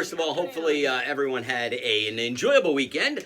First of all, hopefully everyone had an enjoyable weekend.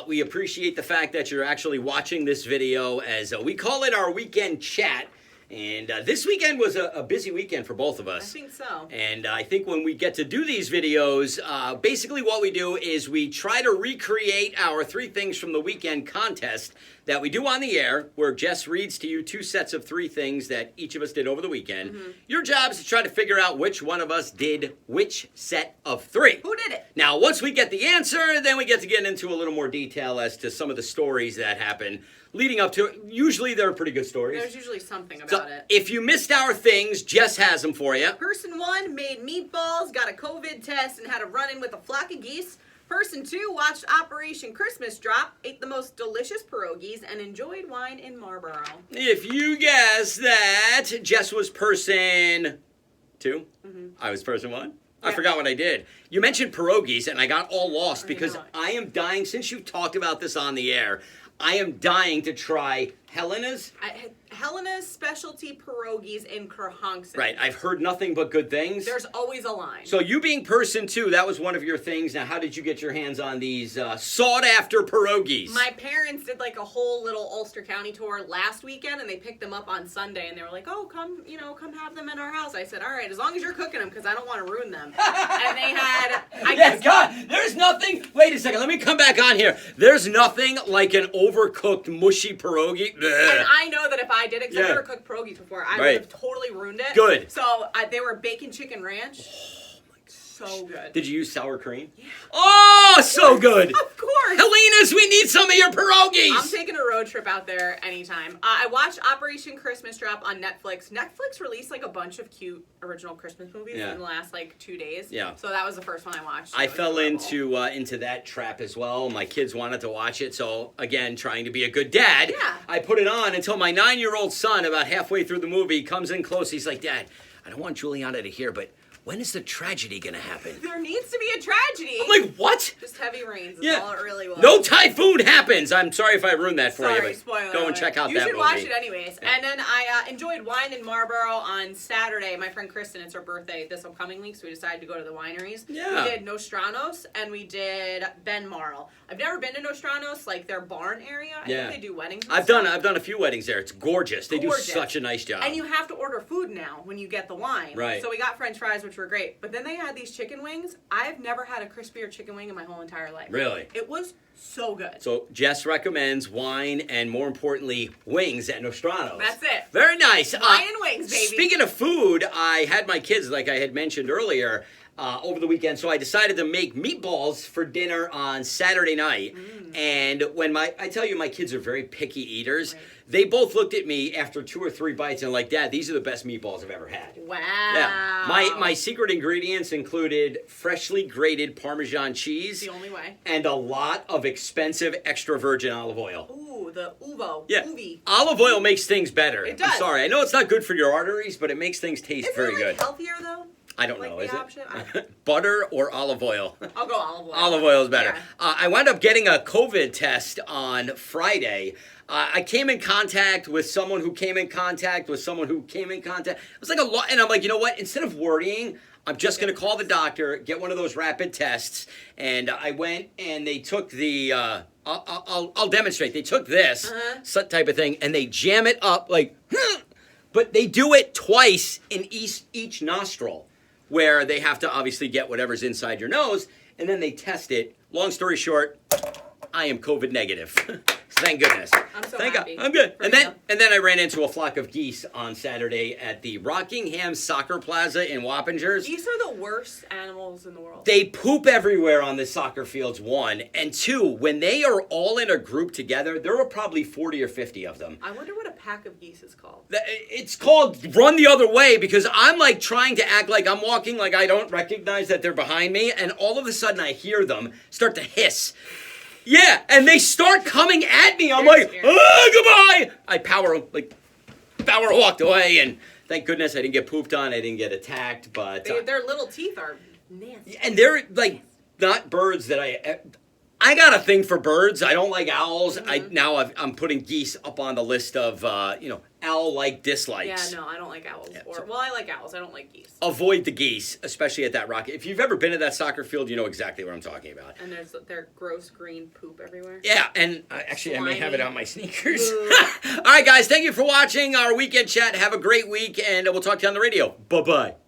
We appreciate the fact that you're actually watching this video as we call it our weekend chat. And this weekend was a busy weekend for both of us. I think so. And I think when we get to do these videos, basically what we do is we try to recreate our 3 things from the weekend contest that we do on the air, where Jess reads to you 2 sets of 3 things that each of us did over the weekend. Mm-hmm. Your job is to try to figure out which one of us did which set of 3. Who did it? Now, once we get the answer, then we get to get into a little more detail as to some of the stories that happen leading up to it. Usually they're pretty good stories. There's usually something about it. If you missed our things, Jess has them for you. Person 1 made meatballs, got a COVID test, and had a run-in with a flock of geese. Person 2 watched Operation Christmas Drop, ate the most delicious pierogies, and enjoyed wine in Marlboro. If you guess that Jess was person 2, I was person 1. I forgot what I did. You mentioned pierogies, and I got all lost because I am dying, since you've talked about this on the air, I am dying to try Helena's specialty pierogies in Krohanksy. Right, I've heard nothing but good things. There's always a line. So you being person 2, that was one of your things. Now, how did you get your hands on these sought-after pierogies? My parents did like a whole little Ulster County tour last weekend, and they picked them up on Sunday, and they were like, "Oh, come have them in our house." I said, "All right, as long as you're cooking them, because I don't want to ruin them." And they had, God, there's nothing. Wait a second, let me come back on here. There's nothing like an overcooked, mushy pierogi. And I know that if I did it, because I've never cooked pierogies before, I would have totally ruined it. Good. So they were bacon chicken ranch. So good. Did you use sour cream? Yeah. Oh, so good. Of course. Helena's, we need some of your pierogies. I'm taking a road trip out there anytime. I watched Operation Christmas Drop on Netflix. Netflix released like a bunch of cute original Christmas movies in the last like 2 days. Yeah. So that was the first one I watched. I fell into that trap as well. My kids wanted to watch it, so again, trying to be a good dad, I put it on until my 9-year-old son, about halfway through the movie, comes in close. He's like, "Dad, I don't want Juliana to hear, but when is the tragedy going to happen?" There needs to be a tragedy. I'm like, what? Just heavy rains is all it really was. No typhoon happens. I'm sorry if I ruined that for you. But spoiler go and check out that movie. You should watch it anyways. Yeah. And then I enjoyed wine in Marlboro on Saturday. My friend Kristen, it's her birthday this upcoming week, so we decided to go to the wineries. Yeah. We did Nostranos and we did Ben Marl. I've never been to Nostranos, like their barn area. I think they do weddings. I've done a few weddings there. It's gorgeous. They do such a nice job. And you have to order food now when you get the wine. Right. So we got French fries, which were great. But then they had these chicken wings. I've never had a crispier chicken wing in my whole entire life. Really? It was so good. So Jess recommends wine and, more importantly, wings at Nostranos. That's it. Very nice. Wine and wings, baby. Speaking of food, I had my kids, like I had mentioned earlier, over the weekend, so I decided to make meatballs for dinner on Saturday night. And when I tell you my kids are very picky eaters, they both looked at me after 2 or 3 bites and like, "Dad, these are the best meatballs I've ever had." Wow. Yeah. My secret ingredients included freshly grated Parmesan cheese. The only way. And a lot of expensive extra virgin olive oil. Ooh, the uvo. Yeah. Uvi. Olive oil makes things better. It does. I'm sorry. I know it's not good for your arteries, but it makes things taste very good. Is it healthier though? I don't know. Is it? Butter or olive oil? I'll go olive oil. Olive oil is better. Yeah. I wound up getting a COVID test on Friday. I came in contact with someone who came in contact with someone who came in contact. It was like a lot. And I'm like, you know what? Instead of worrying, I'm just going to call the doctor, get one of those rapid tests. And I went and they took the, I'll demonstrate. They took this type of thing and they jam it up like, but they do it twice in each nostril, where they have to obviously get whatever's inside your nose, and then they test it. Long story short, I am COVID negative. Thank goodness. I'm so Thank happy. God. I'm good. And then I ran into a flock of geese on Saturday at the Rockingham Soccer Plaza in Wappingers. Geese are the worst animals in the world. They poop everywhere on the soccer fields, 1. And 2, when they are all in a group together, there are probably 40 or 50 of them. I wonder what a pack of geese is called. It's called run the other way, because I'm like trying to act like I'm walking like I don't recognize that they're behind me, and all of a sudden I hear them start to hiss. Yeah, and they start coming at me. I'm like, "Oh, goodbye!" I power walked away, and thank goodness I didn't get pooped on. I didn't get attacked, but their little teeth are nasty. And they're like not birds that I got a thing for birds. I don't like owls. I'm putting geese up on the list of owl-like dislikes. Yeah, no, I don't like owls. Well, I like owls. I don't like geese. Avoid the geese, especially at that rocket. If you've ever been to that soccer field, you know exactly what I'm talking about. And their gross green poop everywhere. Yeah, and actually, I may have it on my sneakers. All right, guys, thank you for watching our weekend chat. Have a great week, and we'll talk to you on the radio. Bye-bye.